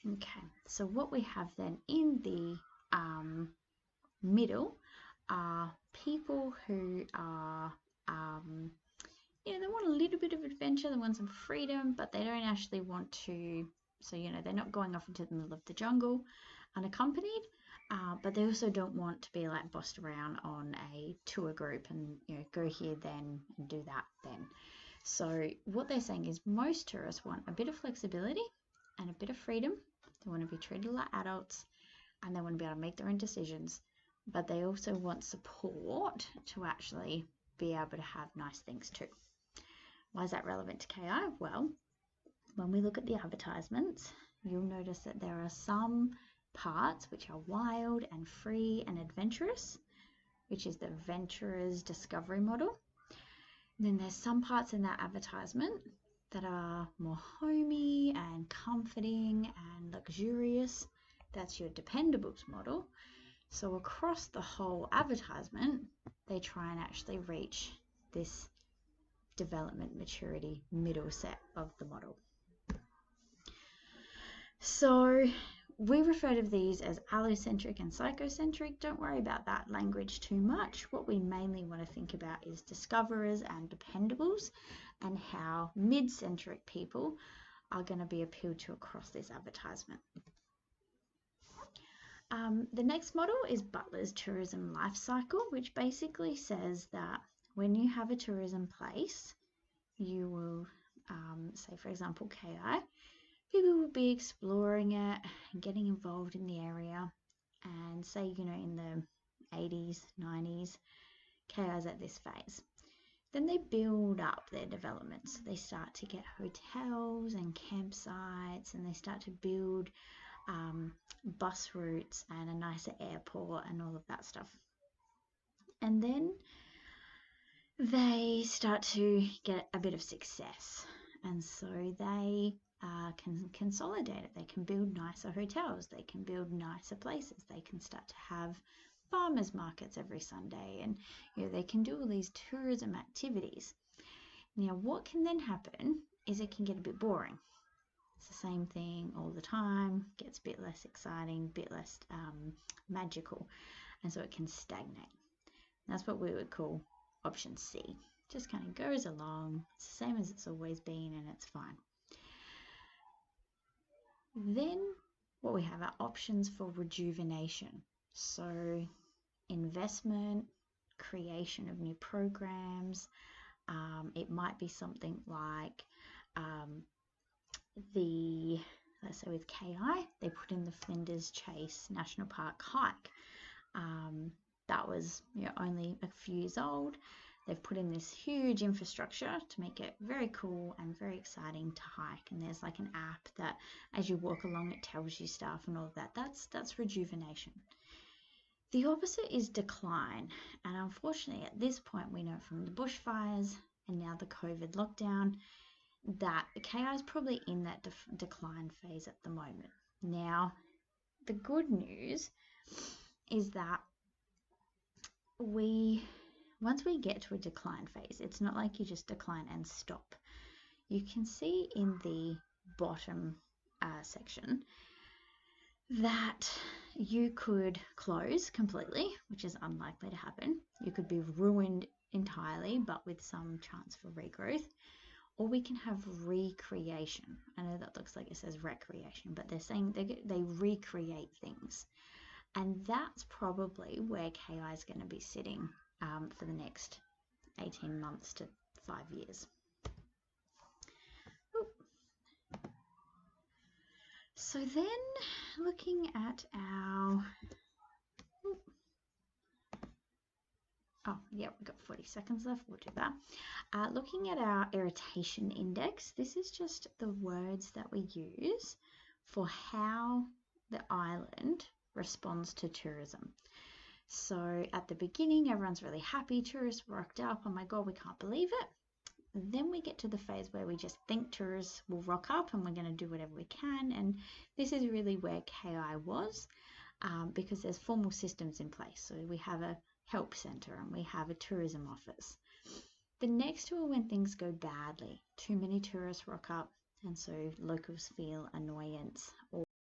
Okay, so what we have then in the middle are people who are, they want a little bit of adventure, they want some freedom, but they don't actually want to, so, they're not going off into the middle of the jungle unaccompanied, but they also don't want to be like bossed around on a tour group and, go here then and do that then. So what they're saying is most tourists want a bit of flexibility and a bit of freedom. They want to be treated like adults and they want to be able to make their own decisions, but they also want support to actually be able to have nice things too. Why is that relevant to KI? Well, when we look at the advertisements, you'll notice that there are some parts which are wild and free and adventurous, which is the Venturer's Discovery model. And then there's some parts in that advertisement that are more homey and comforting and luxurious. That's your Dependables model. So across the whole advertisement, they try and actually reach this development maturity middle set of the model. So we refer to these as allocentric and psychocentric. Don't worry about that language too much. What we mainly want to think about is discoverers and dependables and how mid-centric people are going to be appealed to across this advertisement. The next model is Butler's tourism life cycle, which basically says that when you have a tourism place, you will, say for example KI, people will be exploring it and getting involved in the area, and say, in the 80s, 90s, KI's at this phase. Then they build up their developments. They start to get hotels and campsites, and they start to build bus routes and a nicer airport and all of that stuff. And then they start to get a bit of success, and so they can consolidate it. They can build nicer hotels, they can build nicer places, they can start to have farmers markets every Sunday, and they can do all these tourism activities. Now what can then happen is it can get a bit boring. It's the same thing all the time, gets a bit less exciting, a bit less magical, and so it can stagnate. That's what we would call option C. Just kind of goes along, it's the same as it's always been, and it's fine. Then what we have are options for rejuvenation. So investment, creation of new programs. It might be something like let's say with KI, they put in the Flinders Chase National Park hike. That was only a few years old. They've put in this huge infrastructure to make it very cool and very exciting to hike. And there's like an app that as you walk along, it tells you stuff and all of that. That's rejuvenation. The opposite is decline. And unfortunately, at this point, we know from the bushfires and now the COVID lockdown that KI is probably in that decline phase at the moment. Now, the good news is that once we get to a decline phase, it's not like you just decline and stop. You can see in the bottom section that you could close completely, which is unlikely to happen. You could be ruined entirely, but with some chance for regrowth. Or we can have recreation. I know that looks like it says recreation, but they're saying they recreate things. And that's probably where KI is going to be sitting for the next 18 months to 5 years. So then looking at our, we've got 40 seconds left, we'll do that. Looking at our irritation index, this is just the words that we use for how the island responds to tourism. So at the beginning, everyone's really happy, tourists rocked up, oh my god, we can't believe it. Then we get to the phase where we just think tourists will rock up and we're going to do whatever we can, and this is really where KI was, because there's formal systems in place. So we have a help centre and we have a tourism office. The next two are when things go badly. Too many tourists rock up, and so locals feel annoyance, or